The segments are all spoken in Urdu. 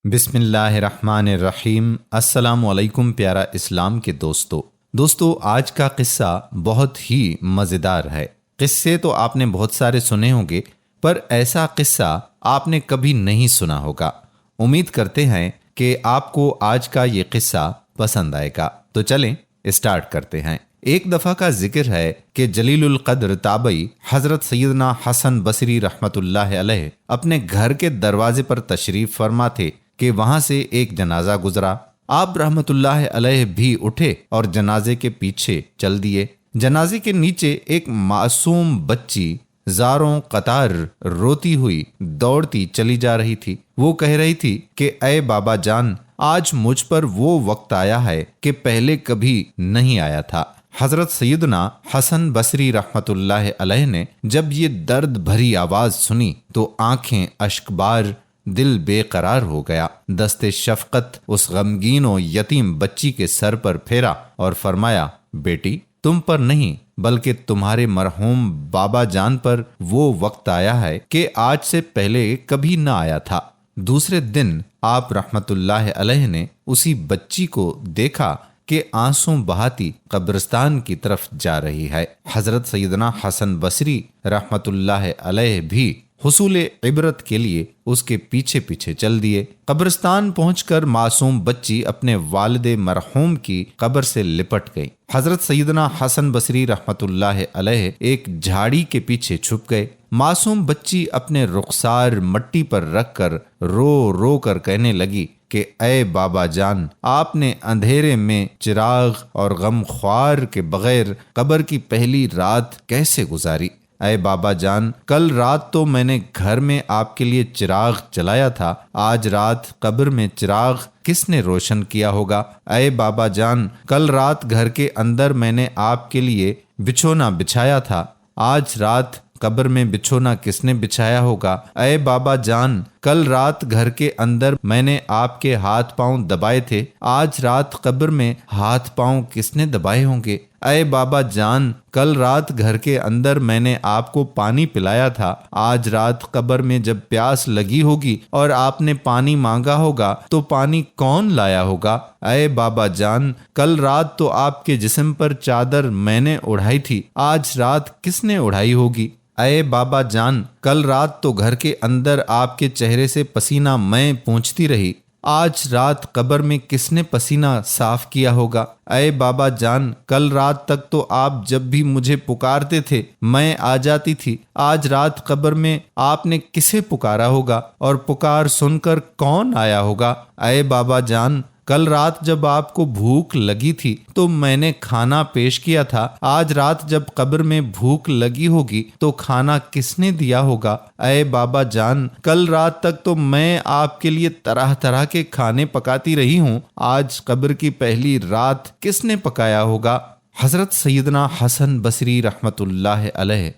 بسم اللہ الرحمن الرحیم۔ السلام علیکم پیارا اسلام کے دوستو آج کا قصہ بہت ہی مزیدار ہے۔ قصے تو آپ نے بہت سارے سنے ہوں گے، پر ایسا قصہ آپ نے کبھی نہیں سنا ہوگا۔ امید کرتے ہیں کہ آپ کو آج کا یہ قصہ پسند آئے گا، تو چلیں اسٹارٹ کرتے ہیں۔ ایک دفعہ کا ذکر ہے کہ جلیل القدر تابعی حضرت سیدنا حسن بصری رحمۃ اللہ علیہ اپنے گھر کے دروازے پر تشریف فرما تھے کہ وہاں سے ایک جنازہ گزرا۔ آپ رحمۃ اللہ علیہ بھی اٹھے اور جنازے کے پیچھے چل دیے۔ جنازے کے نیچے ایک معصوم بچی زاروں قطار روتی ہوئی دوڑتی چلی جا رہی تھی۔ وہ کہہ رہی تھی کہ اے بابا جان، آج مجھ پر وہ وقت آیا ہے کہ پہلے کبھی نہیں آیا تھا۔ حضرت سیدنا حسن بصری رحمۃ اللہ علیہ نے جب یہ درد بھری آواز سنی تو آنکھیں اشک بار، دل بے قرار ہو گیا۔ دست شفقت اس غمگین و یتیم بچی کے سر پر پھیرا اور فرمایا، بیٹی، تم پر نہیں بلکہ تمہارے مرحوم بابا جان پر وہ وقت آیا ہے کہ آج سے پہلے کبھی نہ آیا تھا۔ دوسرے دن آپ رحمت اللہ علیہ نے اسی بچی کو دیکھا کہ آنسوں بہاتی قبرستان کی طرف جا رہی ہے۔ حضرت سیدنا حسن بصری رحمت اللہ علیہ بھی حصول عبرت کے لیے اس کے پیچھے پیچھے چل دیے۔ قبرستان پہنچ کر معصوم بچی اپنے والد مرحوم کی قبر سے لپٹ گئی۔ حضرت سیدنا حسن بصری رحمت اللہ علیہ ایک جھاڑی کے پیچھے چھپ گئے۔ معصوم بچی اپنے رخسار مٹی پر رکھ کر رو رو کر کہنے لگی کہ اے بابا جان، آپ نے اندھیرے میں چراغ اور غم خوار کے بغیر قبر کی پہلی رات کیسے گزاری؟ اے بابا جان، کل رات تو میں نے گھر میں آپ کے لیے چراغ جلایا تھا، آج رات قبر میں چراغ کس نے روشن کیا ہوگا؟ اے بابا جان، کل رات گھر کے اندر میں نے آپ کے لیے بچھونا بچھایا تھا، آج رات قبر میں بچھونا کس نے بچھایا ہوگا؟ اے بابا جان، کل رات گھر کے اندر میں نے آپ کے ہاتھ پاؤں دبائے تھے، آج رات قبر میں ہاتھ پاؤں کس نے دبائے ہوں گے؟ اے بابا جان، کل رات گھر کے اندر میں نے آپ کو پانی پلایا تھا، آج رات قبر میں جب پیاس لگی ہوگی اور آپ نے پانی مانگا ہوگا تو پانی کون لایا ہوگا؟ اے بابا جان، کل رات تو آپ کے جسم پر چادر میں نے اڑائی تھی، آج رات کس نے اڑائی ہوگی؟ اے بابا جان، کل رات تو گھر کے اندر آپ کے چہرے سے پسینہ میں پونچھتی رہی، آج رات قبر میں کس نے پسینہ صاف کیا ہوگا؟ اے بابا جان، کل رات تک تو آپ جب بھی مجھے پکارتے تھے میں آ جاتی تھی، آج رات قبر میں آپ نے کسے پکارا ہوگا اور پکار سن کر کون آیا ہوگا؟ اے بابا جان، کل رات جب آپ کو بھوک لگی تھی تو میں نے کھانا پیش کیا تھا، آج رات جب قبر میں بھوک لگی ہوگی تو کھانا کس نے دیا ہوگا؟ اے بابا جان، کل رات تک تو میں آپ کے لیے طرح طرح کے کھانے پکاتی رہی ہوں، آج قبر کی پہلی رات کس نے پکایا ہوگا؟ حضرت سیدنا حسن بصری رحمت اللہ علیہ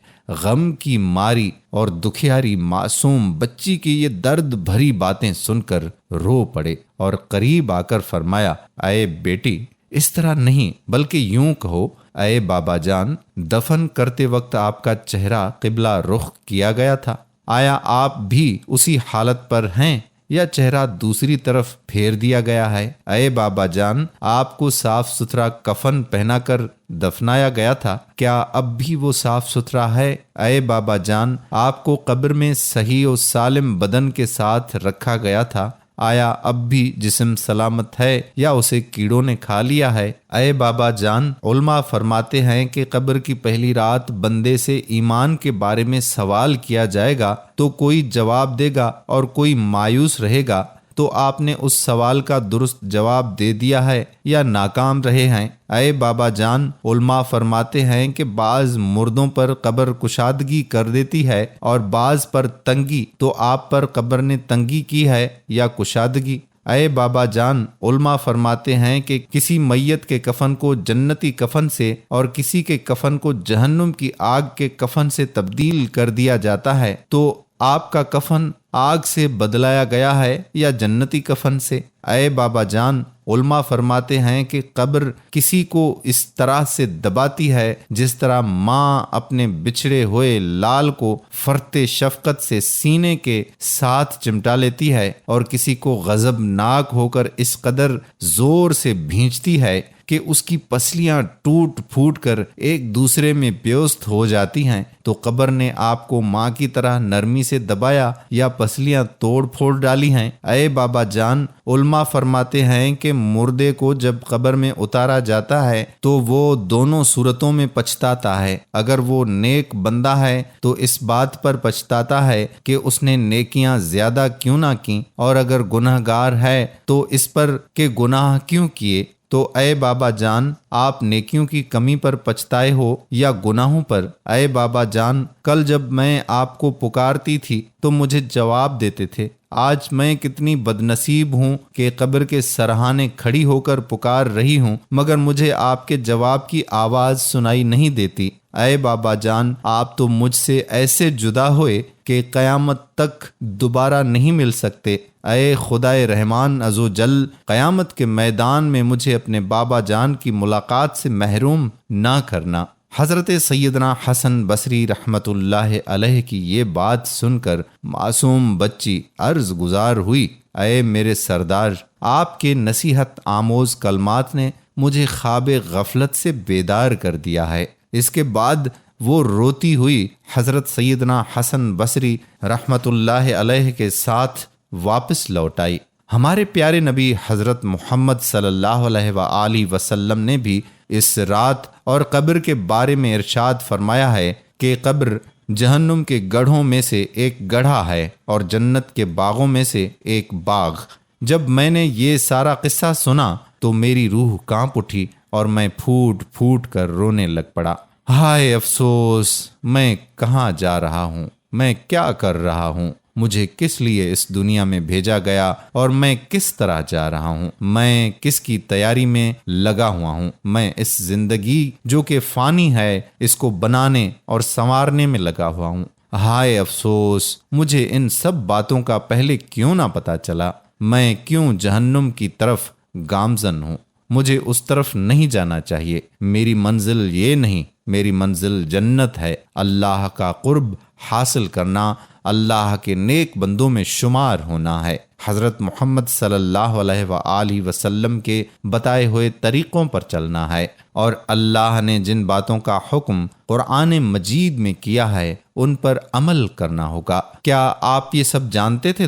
غم کی ماری اور دکھیاری معصوم بچی کی یہ درد بھری باتیں سن کر رو پڑے اور قریب آ کر فرمایا، اے بیٹی، اس طرح نہیں بلکہ یوں کہو، اے بابا جان، دفن کرتے وقت آپ کا چہرہ قبلہ رخ کیا گیا تھا، آیا آپ بھی اسی حالت پر ہیں یا چہرہ دوسری طرف پھیر دیا گیا ہے؟ اے بابا جان، آپ کو صاف ستھرا کفن پہنا کر دفنایا گیا تھا، کیا اب بھی وہ صاف ستھرا ہے؟ اے بابا جان، آپ کو قبر میں صحیح و سالم بدن کے ساتھ رکھا گیا تھا، آیا اب بھی جسم سلامت ہے یا اسے کیڑوں نے کھا لیا ہے؟ اے بابا جان، علماء فرماتے ہیں کہ قبر کی پہلی رات بندے سے ایمان کے بارے میں سوال کیا جائے گا تو کوئی جواب دے گا اور کوئی مایوس رہے گا، تو آپ نے اس سوال کا درست جواب دے دیا ہے یا ناکام رہے ہیں؟ اے بابا جان، علماء فرماتے ہیں کہ بعض مردوں پر قبر کشادگی کر دیتی ہے اور بعض پر تنگی، تو آپ پر قبر نے تنگی کی ہے یا کشادگی؟ اے بابا جان، علماء فرماتے ہیں کہ کسی میت کے کفن کو جنتی کفن سے اور کسی کے کفن کو جہنم کی آگ کے کفن سے تبدیل کر دیا جاتا ہے، تو آپ کا کفن آگ سے بدلایا گیا ہے یا جنتی کفن سے؟ اے بابا جان، علماء فرماتے ہیں کہ قبر کسی کو اس طرح سے دباتی ہے جس طرح ماں اپنے بچھڑے ہوئے لال کو فرتے شفقت سے سینے کے ساتھ چمٹا لیتی ہے، اور کسی کو غضبناک ہو کر اس قدر زور سے بھینچتی ہے کہ اس کی پسلیاں ٹوٹ پھوٹ کر ایک دوسرے میں پیوست ہو جاتی ہیں، تو قبر نے آپ کو ماں کی طرح نرمی سے دبایا یا پسلیاں توڑ پھوڑ ڈالی ہیں؟ اے بابا جان، علماء فرماتے ہیں کہ مردے کو جب قبر میں اتارا جاتا ہے تو وہ دونوں صورتوں میں پچھتاتا ہے۔ اگر وہ نیک بندہ ہے تو اس بات پر پچھتاتا ہے کہ اس نے نیکیاں زیادہ کیوں نہ کیں، اور اگر گناہ گار ہے تو اس پر کہ گناہ کیوں کیے۔ تو اے بابا جان، آپ نیکیوں کی کمی پر پچھتائے ہو یا گناہوں پر؟ اے بابا جان، کل جب میں آپ کو پکارتی تھی تو مجھے جواب دیتے تھے۔ آج میں کتنی بدنصیب ہوں کہ قبر کے سرہانے کھڑی ہو کر پکار رہی ہوں، مگر مجھے آپ کے جواب کی آواز سنائی نہیں دیتی۔ اے بابا جان، آپ تو مجھ سے ایسے جدا ہوئے کہ قیامت تک دوبارہ نہیں مل سکتے۔ اے خدائے رحمان عزوجل، قیامت کے میدان میں مجھے اپنے بابا جان کی ملاقات سے محروم نہ کرنا۔ حضرت سیدنا حسن بصری رحمت اللہ علیہ کی یہ بات سن کر معصوم بچی عرض گزار ہوئی، اے میرے سردار، آپ کے نصیحت آموز کلمات نے مجھے خواب غفلت سے بیدار کر دیا ہے۔ اس کے بعد وہ روتی ہوئی حضرت سیدنا حسن بصری رحمت اللہ علیہ کے ساتھ واپس لوٹ آئی۔ ہمارے پیارے نبی حضرت محمد صلی اللہ علیہ وآلہ وسلم نے بھی اس رات اور قبر کے بارے میں ارشاد فرمایا ہے کہ قبر جہنم کے گڑھوں میں سے ایک گڑھا ہے اور جنت کے باغوں میں سے ایک باغ۔ جب میں نے یہ سارا قصہ سنا تو میری روح کانپ اٹھی اور میں پھوٹ پھوٹ کر رونے لگ پڑا۔ ہائے افسوس، میں کہاں جا رہا ہوں، میں کیا کر رہا ہوں، مجھے کس لیے اس دنیا میں بھیجا گیا اور میں کس طرح جا رہا ہوں، میں کس کی تیاری میں لگا ہوا ہوں۔ میں اس زندگی جو کہ فانی ہے اس کو بنانے اور سنوارنے میں لگا ہوا ہوں۔ ہائے افسوس، مجھے ان سب باتوں کا پہلے کیوں نہ پتا چلا۔ میں کیوں جہنم کی طرف گامزن ہوں؟ مجھے اس طرف نہیں جانا چاہیے۔ میری منزل یہ نہیں، میری منزل جنت ہے۔ اللہ کا قرب حاصل کرنا، اللہ کے نیک بندوں میں شمار ہونا ہے، حضرت محمد صلی اللہ علیہ وآلہ وسلم کے بتائے ہوئے طریقوں پر چلنا ہے، اور اللہ نے جن باتوں کا حکم قرآن مجید میں کیا ہے ان پر عمل کرنا ہوگا۔ کیا آپ یہ سب جانتے تھے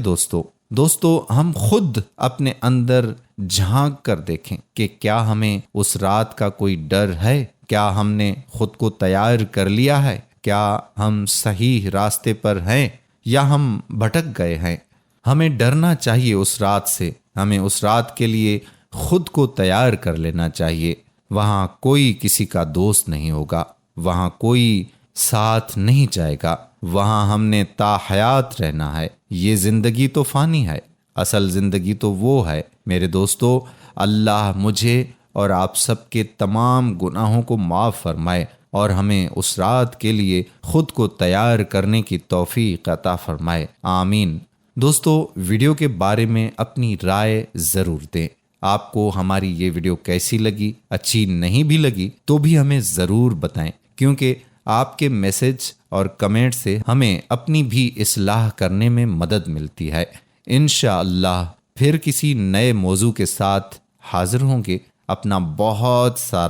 دوستو، ہم خود اپنے اندر جھانک کر دیکھیں کہ کیا ہمیں اس رات کا کوئی ڈر ہے؟ کیا ہم نے خود کو تیار کر لیا ہے؟ کیا ہم صحیح راستے پر ہیں یا ہم بھٹک گئے ہیں؟ ہمیں ڈرنا چاہیے اس رات سے، ہمیں اس رات کے لیے خود کو تیار کر لینا چاہیے۔ وہاں کوئی کسی کا دوست نہیں ہوگا، وہاں کوئی ساتھ نہیں جائے گا، وہاں ہم نے تا حیات رہنا ہے۔ یہ زندگی تو فانی ہے، اصل زندگی تو وہ ہے۔ میرے دوستو، اللہ مجھے اور آپ سب کے تمام گناہوں کو معاف فرمائے اور ہمیں اس رات کے لیے خود کو تیار کرنے کی توفیق عطا فرمائے، آمین۔ دوستو، ویڈیو کے بارے میں اپنی رائے ضرور دیں۔ آپ کو ہماری یہ ویڈیو کیسی لگی؟ اچھی نہیں بھی لگی تو بھی ہمیں ضرور بتائیں، کیونکہ آپ کے میسج اور کمنٹ سے ہمیں اپنی بھی اصلاح کرنے میں مدد ملتی ہے۔ انشاءاللہ پھر کسی نئے موضوع کے ساتھ حاضر ہوں گے۔ اپنا بہت سارا